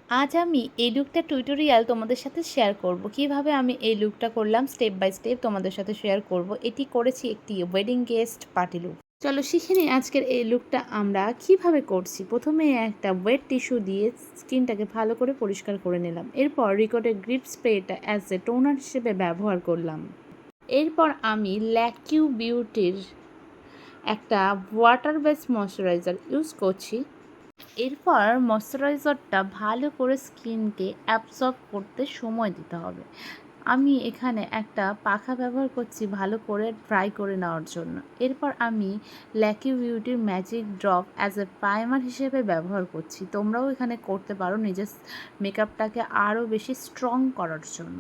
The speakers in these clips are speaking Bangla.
আজ আমি এই লুকটা টিউটোরিয়াল তোমাদের সাথে শেয়ার করব। কিভাবে আমি এই লুকটা করলাম স্টেপ বাই স্টেপ তোমাদের সাথে শেয়ার করব। এটি করেছি একটি ওয়েডিং গেস্ট পার্টি লুক। চলো শিখে নিই আজকের এই লুকটা আমরা কিভাবে করছি। প্রথমে একটা ওয়েট টিস্যু দিয়ে স্কিনটাকে ভালো করে পরিষ্কার করে নিলাম। এরপর রিকোডের গ্রিপ স্প্রেটা অ্যাজ এ টোনার হিসেবে ব্যবহার করলাম। এরপর আমি ল্যাকিউ বিউটির একটা ওয়াটার বেস ময়শ্চারাইজার ইউজ করছি। এরপর ময়শ্চারাইজারটা ভালো করে স্কিনকে অ্যাবজর্ব করতে সময় দিতে হবে। আমি এখানে একটা পাখা ব্যবহার করছি ভালো করে ড্রাই করে নেওয়ার জন্য। এরপর আমি ল্যাকি বিউটির magic drop as a primer হিসেবে ব্যবহার করছি। তোমরাও এখানে করতে পারো নিজের মেকআপটাকে আরও বেশি স্ট্রং করার জন্য।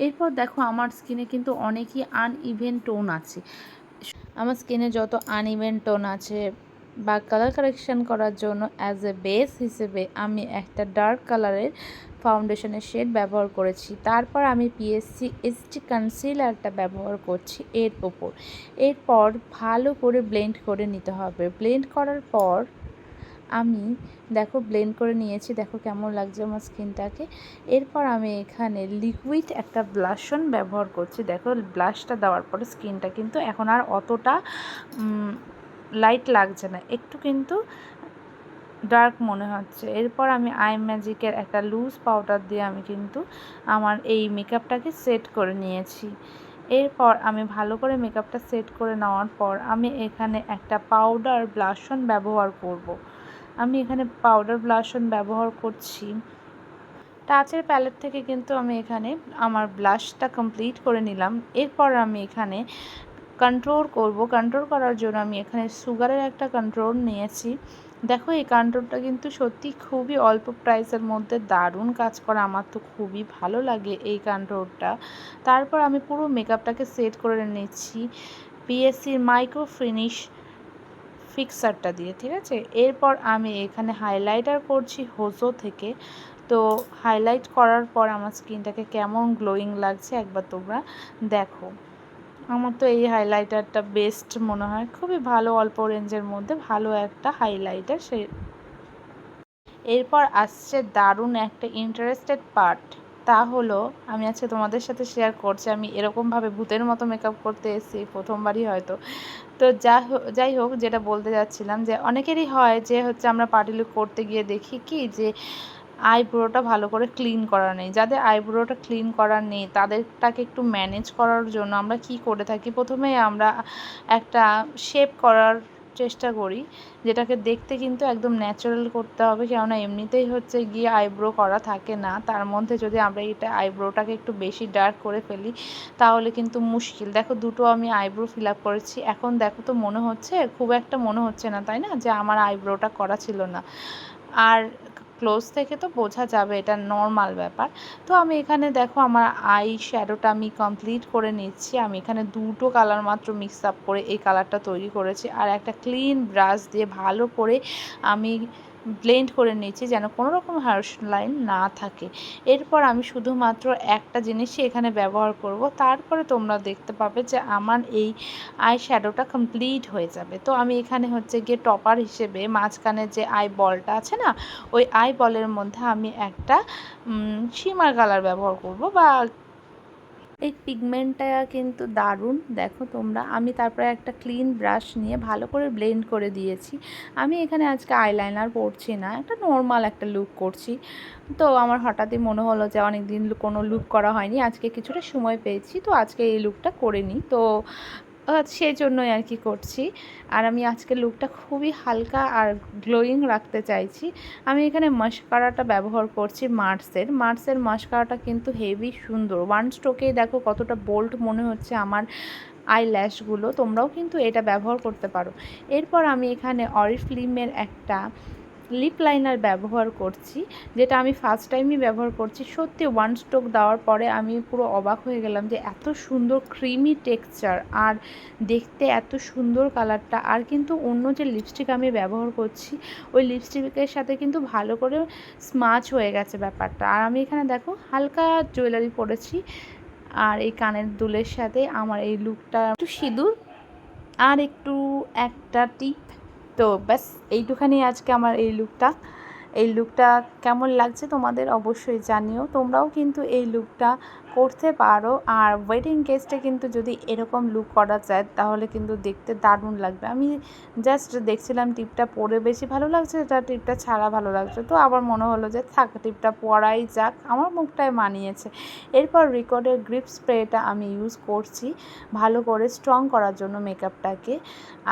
এরপর দেখো আমার স্কিনে কিন্তু অনেকই আনইভেন টোন আছে। আমার স্কিনে যত আনইভেন টোন আছে বা কালার কারেকশান করার জন্য অ্যাজ এ বেস হিসেবে আমি একটা ডার্ক কালারের ফাউন্ডেশনের শেড ব্যবহার করেছি। তারপর আমি পিএসসি এসটি কনসিলারটা ব্যবহার করছি এর ওপর। এরপর ভালো করে ব্লেন্ড করে নিতে হবে। ব্লেন্ড করার পর আমি দেখো ব্লেন্ড করে নিয়েছি, দেখো কেমন লাগছে আমার স্কিনটাকে। এরপর আমি এখানে লিকুইড একটা ব্লাশন ব্যবহার করছি। দেখো ব্লাশটা দেওয়ার পরে স্কিনটা কিন্তু এখন আর অতটা লাইট লাগছে না, একটু কিন্তু ডার্ক মনে হচ্ছে। এরপর আমি আই ম্যাজিকের একটা লুজ পাউডার দিয়ে আমি কিন্তু আমার এই মেকআপটাকে সেট করে নিয়েছি। এরপর আমি ভালো করে মেকআপটা সেট করে নেওয়ার পর আমি এখানে একটা পাউডার ব্লাশন ব্যবহার করব। আমি এখানে পাউডার ব্লাশন ব্যবহার করছি টাচের প্যালেট থেকে, কিন্তু আমি এখানে আমার ব্লাশটা কমপ্লিট করে নিলাম। এরপর আমি এখানে কন্ট্রোল করব। কন্ট্রোল করার জন্য আমি এখানে সুগারের একটা কন্ট্রোল নিয়েছি। দেখো এই কন্ট্রোলটা কিন্তু সত্যি খুবই অল্প প্রাইসের মধ্যে দারুণ কাজ করে, আমার তো খুবই ভালো লাগে এই কন্ট্রোলটা। তারপর আমি পুরো মেকআপটাকে সেট করে নিচ্ছি পিএসসির মাইক্রো ফিনিশ ফিক্সারটা দিয়ে, ঠিক আছে। এরপর আমি এখানে হাইলাইটার করছি হোজো থেকে। তো হাইলাইট করার পর আমার স্কিনটাকে কেমন গ্লোয়িং লাগছে একবার তোমরা দেখো। আমার তো এই হাইলাইটারটা বেস্ট মনে হয়, খুবই ভালো, অল্প রেঞ্জের মধ্যে ভালো একটা হাইলাইটার। এরপর আসছে দারুণ একটা ইন্টারেস্টেড পার্ট, তা হলো আমি আজকে তোমাদের সাথে শেয়ার করছি আমি এরকমভাবে ভূতের মতো মেকআপ করতে এসেছি প্রথমবারই হয়তো। তো যাই হোক, যেটা বলতে যাচ্ছিলাম যে অনেকেরই হয় যে হচ্ছে আমরা পার্টি লুক করতে গিয়ে দেখি কি যে আইব্রোটা ভালো করে ক্লিন করা নেই। যাদের আইব্রোটা ক্লিন করা নেই তাদেরটাকে একটু ম্যানেজ করার জন্য আমরা কি করে থাকি, প্রথমেই আমরা একটা শেপ করার চেষ্টা করি, যেটাকে দেখতে কিন্তু একদম ন্যাচারাল করতে হবে। কেননা এমনিতেই হচ্ছে গিয়ে আইব্রো করা থাকে না, তার মধ্যে যদি আমরা এটা আইব্রোটাকে একটু বেশি ডার্ক করে ফেলি তাহলে কিন্তু মুশকিল। দেখো দুটো আমি আইব্রো ফিল আপ করেছি। এখন দেখো তো মনে হচ্ছে খুব একটা মনে হচ্ছে না, তাই না, যে আমার আইব্রোটা করা ছিল না। আর ক্লোজ থেকে তো বোঝা যাবে, এটা নর্মাল ব্যাপার। তো আমি এখানে দেখো আমার আই শ্যাডোটা আমি কমপ্লিট করে নিচ্ছি। আমি এখানে দুটো কালার মাত্র মিক্স আপ করে এই কালারটা তৈরি করেছি, আর একটা ক্লিন ব্রাশ দিয়ে ভালো করে আমি ব্লেন্ড করে নিচ্ছি যেন কোনো রকম হার্শ লাইন না থাকে। এরপর আমি শুধুমাত্র একটা জিনিসই এখানে ব্যবহার করব, তারপরে তোমরা দেখতে পাবে যে আমার এই আই শ্যাডোটা কমপ্লিট হয়ে যাবে। তো আমি এখানে হচ্ছে গিয়ে টপার হিসেবে মাঝখানে যে আই বলটা আছে না, ওই আই বলের মধ্যে আমি একটা শিমার কালার ব্যবহার করব, বা এই পিগমেন্টটা কিন্তু দারুণ দেখো তোমরা। আমি তারপরে একটা ক্লিন ব্রাশ নিয়ে ভালো করে ব্লেন্ড করে দিয়েছি। আমি এখানে আজকে আইলাইনার পরছি না, একটা নর্মাল একটা লুক করছি। তো আমার হঠাৎই মনে হলো যে অনেক দিন কোনো লুক করা হয়নি, আজকে কিছুটা সময় পেয়েছি, তো আজকে এই লুকটা করে নিই। তো সেই জন্যই আর কি করছি। আর আমি আজকের লুকটা খুবই হালকা আর গ্লোয়িং রাখতে চাইছি। আমি এখানে মাস্কারাটা ব্যবহার করছি মার্সের মাস্কারাটা কিন্তু হেভি সুন্দর, ওয়ান স্ট্রোকেই দেখো কতটা বোল্ড মনে হচ্ছে আমার আই ল্যাশগুলো। তোমরাও কিন্তু এটা ব্যবহার করতে পারো। এরপর আমি এখানে অরিফ্লিমের একটা লিপ লাইনার ব্যবহার করছি, যেটা আমি ফার্স্ট টাইমই ব্যবহার করছি। সত্যি ওয়ান স্ট্রোক দেওয়ার পরে আমি পুরো অবাক হয়ে গেলাম যে এত সুন্দর ক্রিমি টেক্সচার আর দেখতে এত সুন্দর কালারটা। আর কিন্তু অন্য যে লিপস্টিক আমি ব্যবহার করছি ওই লিপস্টিকের সাথে কিন্তু ভালো করে স্মাচ হয়ে গেছে ব্যাপারটা। আর আমি এখানে দেখো হালকা জুয়েলারি পরেছি, আর এই কানের দুলের সাথে আমার এই লুকটা একটু সিঁদুর আর একটু একটা টিপ। তো ব্যাস এইটুখানি আজকে আমার এই লুকটা। এই লুকটা কেমন লাগছে তোমাদের অবশ্যই জানিও। তোমরাও কিন্তু এই লুকটা করতে পারো। আর ওয়েডিং গেস্টে কিন্তু যদি এরকম লুক করা যায় তাহলে কিন্তু দেখতে দারুণ লাগবে। আমি জাস্ট দেখছিলাম টিপটা পরে বেশি ভালো লাগছে, এটা টিপটা ছাড়া ভালো লাগছে, তো আবার মনে হলো যে থাক টিপটা পরাই যাক, আমার মুখটায় মানিয়েছে। এরপর রিকর্ডের গ্রিপ স্প্রেটা আমি ইউজ করছি ভালো করে স্ট্রং করার জন্য মেকআপটাকে,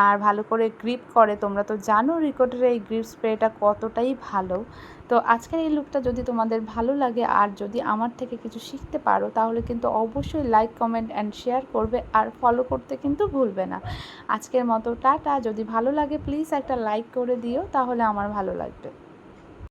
আর ভালো করে গ্রিপ করে। তোমরা তো জানো রিকর্ডের এই গ্রিপ স্প্রেটা কতটাই ভালো। তো আজকের এই লুকটা যদি তোমাদের ভালো লাগে আর যদি আমার থেকে কিছু শিখতে পারো তাহলে কিন্তু অবশ্যই লাইক, কমেন্ট অ্যান্ড শেয়ার করবে, আর ফলো করতে কিন্তু ভুলবে না। আজকের মতো টাটা। যদি ভালো লাগে প্লিজ একটা লাইক করে দিও, তাহলে আমার ভালো লাগবে।